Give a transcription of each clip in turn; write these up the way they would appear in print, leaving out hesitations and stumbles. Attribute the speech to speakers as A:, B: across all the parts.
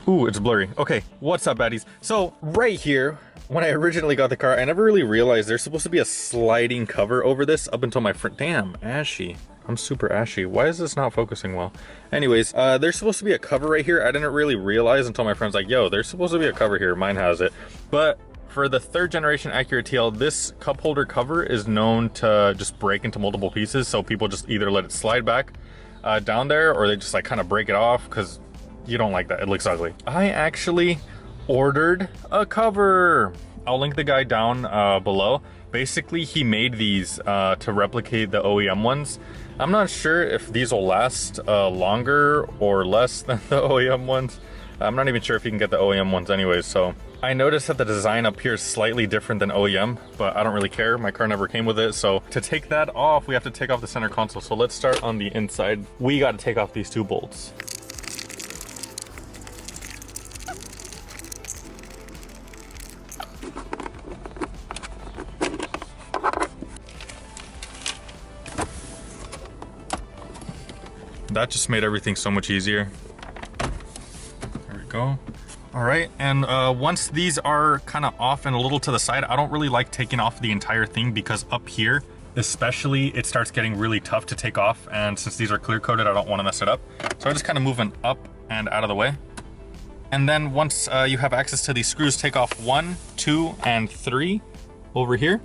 A: Ooh, it's blurry. Okay, what's up, baddies? So right here, when I originally got the car, I never really realized there's supposed to be a sliding cover over this up until my friend. Damn, ashy. I'm super ashy. Why is this not focusing well? Anyways, there's supposed to be a cover right here. I didn't really realize until my friend's like, yo, there's supposed to be a cover here. Mine has it. But for the 3rd generation Acura TL, this cup holder cover is known to just break into multiple pieces. So people just either let it slide back down there, or they just like kind of break it off because you don't like that. It looks ugly. I actually ordered a cover. I'll link the guy down below. Basically, he made these to replicate the OEM ones. I'm not sure if these will last longer or less than the OEM ones. I'm not even sure if you can get the OEM ones anyways. So I noticed that the design up here is slightly different than OEM, but I don't really care. My car never came with it. So to take that off, we have to take off the center console. So let's start on the inside. We got to take off these 2 bolts. That just made everything so much easier. There we go. All right, and once these are kind of off and a little to the side, I don't really like taking off the entire thing because up here, especially, it starts getting really tough to take off. And since these are clear coated, I don't want to mess it up. So I just kind of move them up and out of the way. And then once you have access to these screws, take off 1, 2, and 3 over here.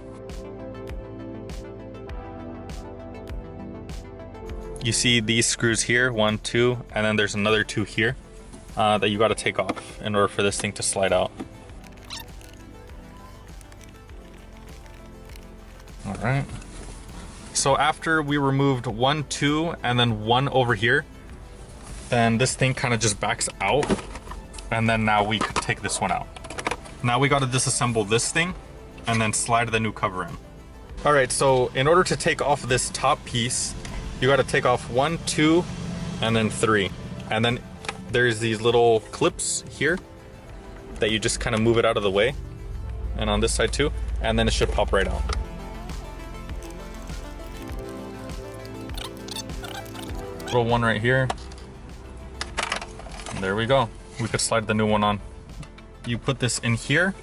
A: You see these screws here, 1, 2, and then there's another 2 here that you got to take off in order for this thing to slide out. All right. So after we removed 1, 2, and then 1 over here, then this thing kind of just backs out, and then now we could take this one out. Now we got to disassemble this thing and then slide the new cover in. All right, so in order to take off this top piece, you got to take off 1, 2, and then 3. And then there's these little clips here that you just kind of move it out of the way. And on this side too. And then it should pop right out. Little one right here. And there we go. We could slide the new one on. You put this in here,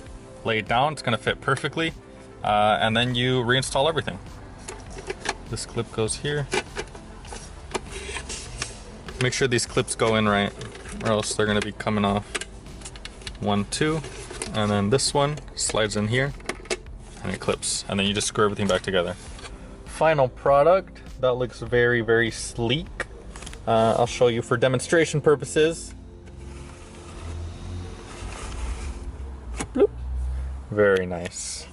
A: lay it down. It's going to fit perfectly. And then you reinstall everything. This clip goes here. Make sure these clips go in right, or else they're gonna be coming off. 1, 2, and then this one slides in here, and it clips, and then you just screw everything back together. Final product, that looks very, very sleek. I'll show you for demonstration purposes. Bloop. Very nice.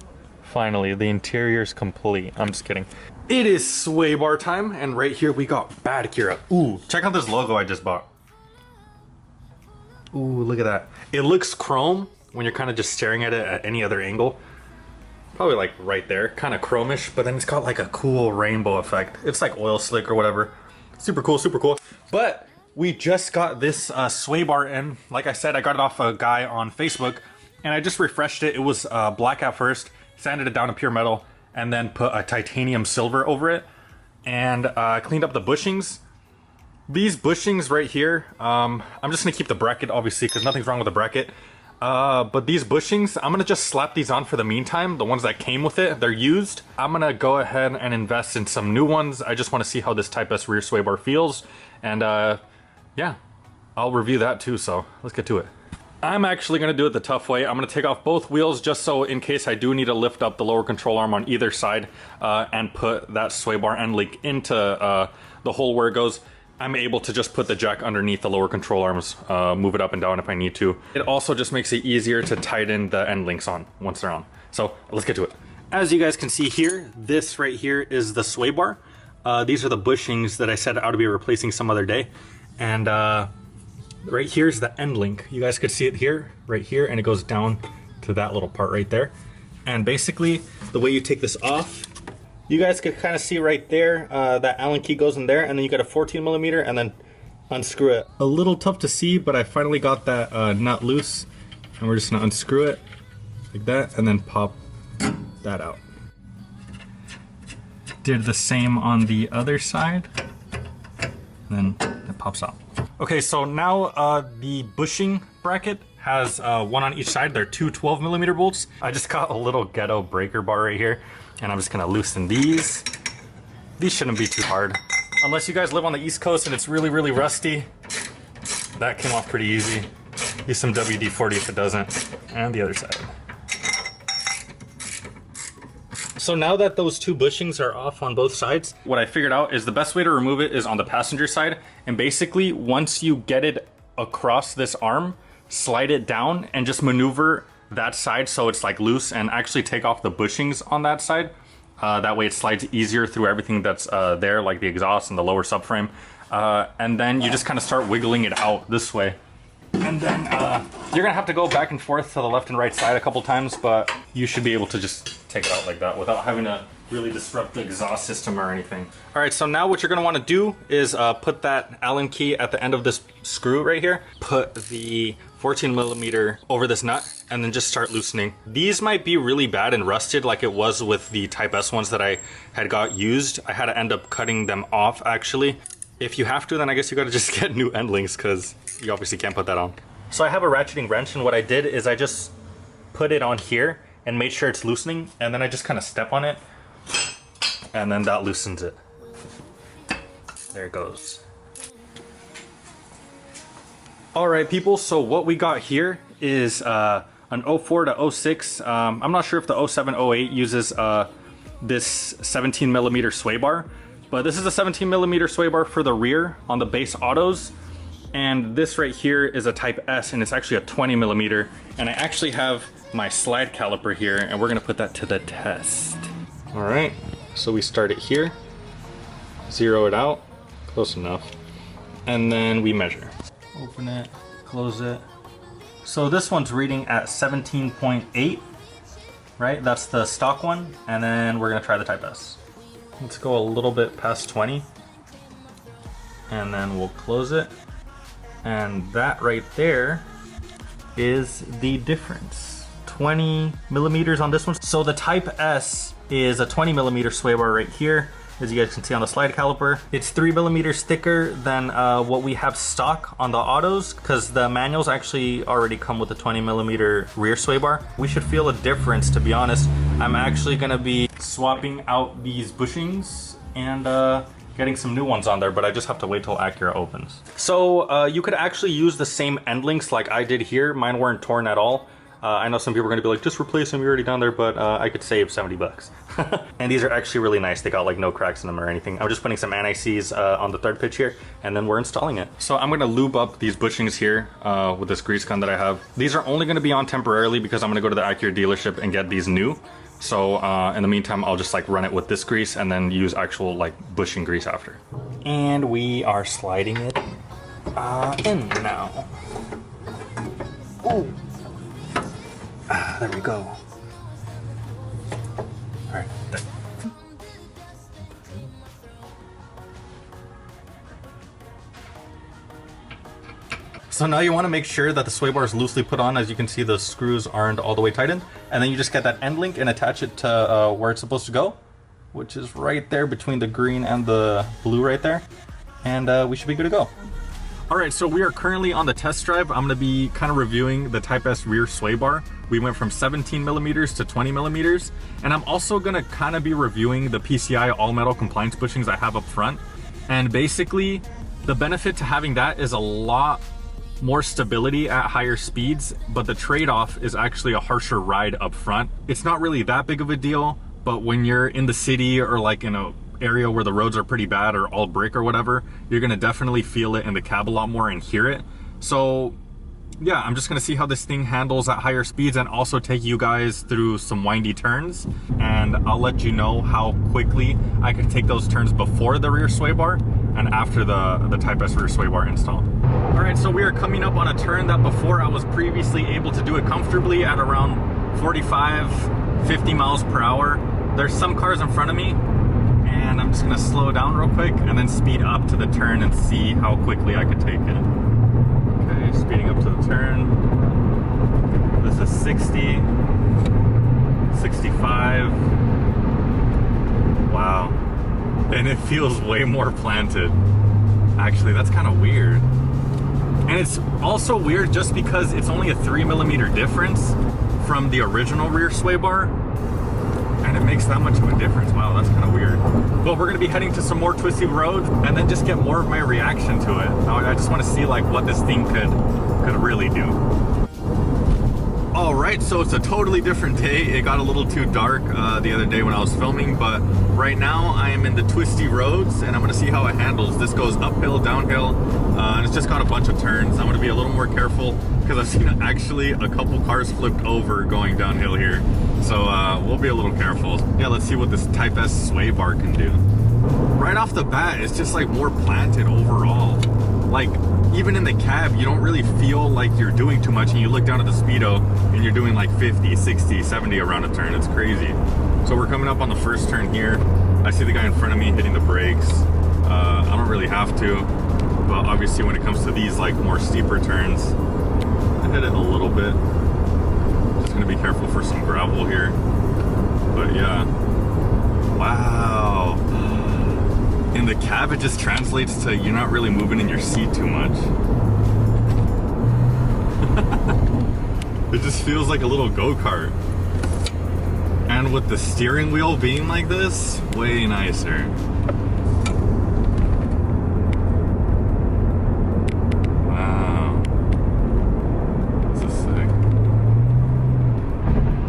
A: Finally, the interior's complete. I'm just kidding. It is Swaybar time, and right here we got Bad Acura. Ooh, check out this logo I just bought. Ooh, look at that. It looks chrome when you're kind of just staring at it at any other angle. Probably like right there, kind of chromish, but then it's got like a cool rainbow effect. It's like oil slick or whatever. Super cool, super cool. But we just got this Swaybar in. Like I said, I got it off a guy on Facebook, and I just refreshed it. It was black at first, sanded it down to pure metal, and then put a titanium silver over it, and cleaned up the bushings. These bushings right here, I'm just gonna keep the bracket obviously because nothing's wrong with the bracket. But these bushings, I'm gonna just slap these on for the meantime. The ones that came with it, they're used. I'm gonna go ahead and invest in some new ones. I just wanna see how this Type S rear sway bar feels. And yeah, I'll review that too, so let's get to it. I'm actually going to do it the tough way. I'm going to take off both wheels just so in case I do need to lift up the lower control arm on either side and put that sway bar end link into the hole where it goes, I'm able to just put the jack underneath the lower control arms, move it up and down if I need to. It also just makes it easier to tighten the end links on once they're on. So let's get to it. As you guys can see here, this right here is the sway bar. These are the bushings that I said I ought to be replacing some other day. And right here's the end link. You guys could see it here, right here, and it goes down to that little part right there. And basically, the way you take this off, you guys could kind of see right there, that Allen key goes in there, and then you got a 14mm, and then unscrew it. A little tough to see, but I finally got that nut loose, and we're just gonna unscrew it like that, and then pop that out. Did the same on the other side, and then it pops out. Okay, so now the bushing bracket has one on each side. They're two 12mm bolts. I just got a little ghetto breaker bar right here, and I'm just gonna loosen these. These shouldn't be too hard. Unless you guys live on the East Coast and it's really, really rusty. That came off pretty easy. Use some WD-40 if it doesn't. And the other side. So now that those two bushings are off on both sides, what I figured out is the best way to remove it is on the passenger side. And basically, once you get it across this arm, slide it down and just maneuver that side so it's like loose, and actually take off the bushings on that side. That way it slides easier through everything that's there, like the exhaust and the lower subframe. And then you just kind of start wiggling it out this way. And then you're gonna have to go back and forth to the left and right side a couple times, but you should be able to just take it out like that without having to really disrupt the exhaust system or anything. All right, so now what you're gonna wanna do is put that Allen key at the end of this screw right here, put the 14mm over this nut, and then just start loosening. These might be really bad and rusted like it was with the Type S ones that I had got used. I had to end up cutting them off actually. If you have to, then I guess you gotta just get new end links because you obviously can't put that on. So I have a ratcheting wrench, and what I did is I just put it on here and made sure it's loosening, and then I just kind of step on it, and then that loosens it. There it goes. All right, people, so what we got here is an 04 to 06. I'm not sure if the 07, 08 uses this 17mm sway bar, but this is a 17mm sway bar for the rear on the base autos. And this right here is a Type S, and it's actually a 20mm. And I actually have my slide caliper here, and we're gonna put that to the test. All right, so we start it here, zero it out, close enough, and then we measure. Open it, close it. So this one's reading at 17.8, right? That's the stock one, and then we're gonna try the Type S. Let's go a little bit past 20, and then we'll close it. And that right there is the difference. 20mm on this one. So the Type S is a 20mm sway bar right here, as you guys can see on the slide caliper. It's 3mm thicker than what we have stock on the autos, because the manuals actually already come with a 20mm rear sway bar. We should feel a difference, to be honest. I'm actually gonna be swapping out these bushings and getting some new ones on there, but I just have to wait till Acura opens. So you could actually use the same end links like I did here. Mine weren't torn at all. I know some people are gonna be like, just replace them, you're already down there, but I could save 70 bucks. And these are actually really nice. They got like no cracks in them or anything. I'm just putting some anti-seize on the third pitch here, and then we're installing it. So I'm gonna lube up these bushings here with this grease gun that I have. These are only gonna be on temporarily because I'm gonna go to the Acura dealership and get these new. So in the meantime, I'll just like run it with this grease and then use actual like bushing grease after. And we are sliding it in now. Oh, there we go. All right, there. So now you want to make sure that the sway bar is loosely put on. As you can see, the screws aren't all the way tightened. And then you just get that end link and attach it to where it's supposed to go, which is right there between the green and the blue right there. And we should be good to go. All right, so we are currently on the test drive. I'm gonna be kind of reviewing the Type S rear sway bar. We went from 17mm to 20mm. And I'm also gonna kind of be reviewing the PCI all metal compliance bushings I have up front. And basically, the benefit to having that is a lot more stability at higher speeds, but the trade-off is actually a harsher ride up front. It's not really that big of a deal, but when you're in the city or like in a area where the roads are pretty bad or all brick or whatever, you're gonna definitely feel it in the cab a lot more and hear it. So yeah, I'm just gonna see how this thing handles at higher speeds and also take you guys through some windy turns, and I'll let you know how quickly I can take those turns before the rear sway bar and after the Type S rear sway bar install. All right, so we are coming up on a turn that before I was previously able to do it comfortably at around 45, 50 miles per hour. There's some cars in front of me, and I'm just gonna slow down real quick and then speed up to the turn and see how quickly I could take it. Okay, speeding up to the turn. This is 60, 65. Wow. And it feels way more planted. Actually, that's kind of weird. And it's also weird just because it's only a 3mm difference from the original rear sway bar, and it makes that much of a difference. Wow, that's kind of weird. But we're gonna be heading to some more twisty roads and then just get more of my reaction to it. I just want to see like what this thing could really do. All right, so it's a totally different day. It got a little too dark the other day when I was filming, but right now I am in the twisty roads and I'm gonna see how it handles. This goes uphill, downhill, and it's just got a bunch of turns. I'm gonna be a little more careful because I've seen actually a couple cars flipped over going downhill here. So we'll be a little careful. Yeah, let's see what this Type S sway bar can do. Right off the bat, it's just like more planted overall. Like, even in the cab, you don't really feel like you're doing too much, and you look down at the speedo and you're doing like 50, 60, 70 around a turn. It's crazy. So we're coming up on the first turn here. I see the guy in front of me hitting the brakes. I don't really have to, but obviously when it comes to these like more steeper turns, I hit it a little bit. Just gonna be careful for some gravel here. But yeah, wow. In the cab, it just translates to you're not really moving in your seat too much. It just feels like a little go-kart. And with the steering wheel being like this, way nicer. Wow. This is sick.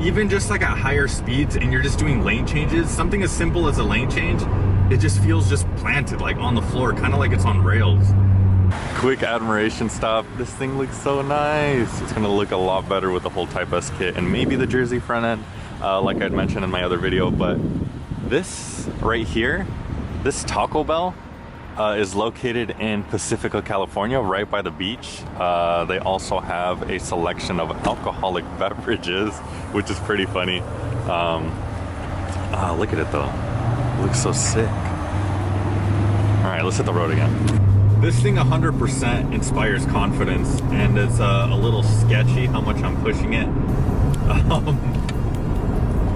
A: Even just like at higher speeds and you're just doing lane changes, something as simple as a lane change, it just feels just planted, like on the floor, kind of like it's on rails. Quick admiration stop. This thing looks so nice. It's gonna look a lot better with the whole Type S kit and maybe the Jersey front end, like I'd mentioned in my other video. But this right here, this Taco Bell is located in Pacifica, California, right by the beach. They also have a selection of alcoholic beverages, which is pretty funny. Look at it though. It looks so sick. All right, let's hit the road again. This thing 100% inspires confidence, and it's a little sketchy how much I'm pushing it.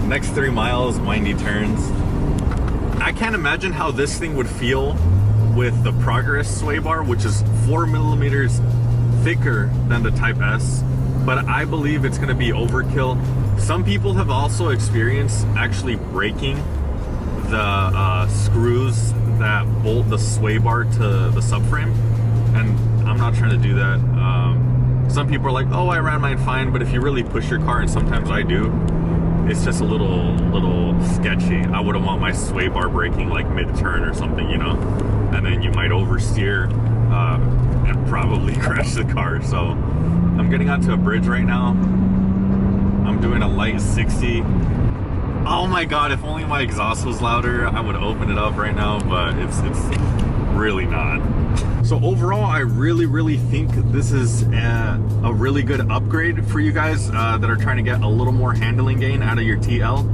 A: Next 3 miles, windy turns. I can't imagine how this thing would feel with the Progress sway bar, which is 4mm thicker than the Type S, but I believe it's gonna be overkill. Some people have also experienced actually breaking the screws that bolt the sway bar to the subframe, and I'm not trying to do that. Some people are like, oh, I ran mine fine, but if you really push your car, and sometimes I do, it's just a little sketchy. I wouldn't want my sway bar breaking like mid-turn or something, you know, and then you might oversteer and probably crash the car. So I'm getting onto a bridge right now. I'm doing a light 60. Oh my god, if only my exhaust was louder, I would open it up right now, but it's really not. So overall, I really think this is a really good upgrade for you guys that are trying to get a little more handling gain out of your TL.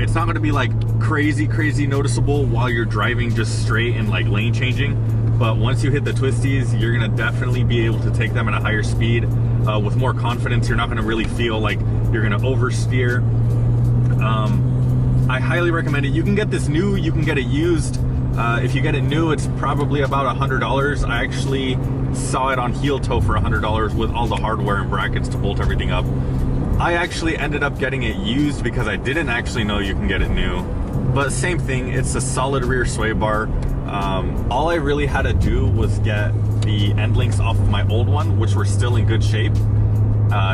A: It's not going to be like crazy noticeable while you're driving just straight and like lane changing, but once you hit the twisties, you're going to definitely be able to take them at a higher speed with more confidence. You're not going to really feel like you're going to oversteer. I highly recommend it. You can get this new, you can get it used. If you get it new, it's probably about $100. I actually saw it on heel toe for $100 with all the hardware and brackets to bolt everything up. I actually ended up getting it used because I didn't actually know you can get it new. But same thing, it's a solid rear sway bar. All I really had to do was get the end links off of my old one, which were still in good shape.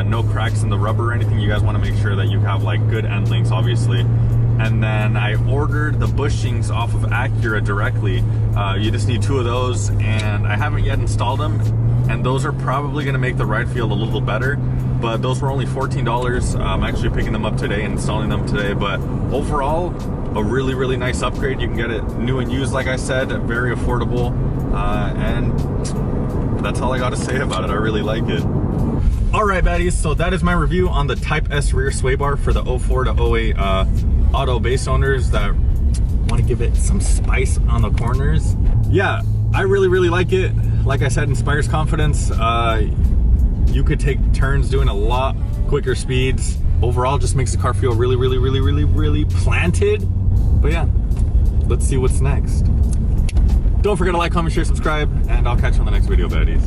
A: No cracks in the rubber or anything. You guys want to make sure that you have like good end links, obviously. And then I ordered the bushings off of Acura directly. You just need 2 of those, and I haven't yet installed them, and those are probably going to make the ride feel a little better, but those were only $14. I'm actually picking them up today and installing them today. But overall, a really nice upgrade. You can get it new and used, like I said, very affordable, and that's all I got to say about it. I really like it. All right, baddies, so that is my review on the Type S rear sway bar for the 04 to 08 auto base owners that want to give it some spice on the corners. Yeah, I really like it. Like I said, inspires confidence. You could take turns doing a lot quicker speeds. Overall, just makes the car feel really planted. But yeah, let's see what's next. Don't forget to like, comment, share, subscribe, and I'll catch you on the next video, baddies.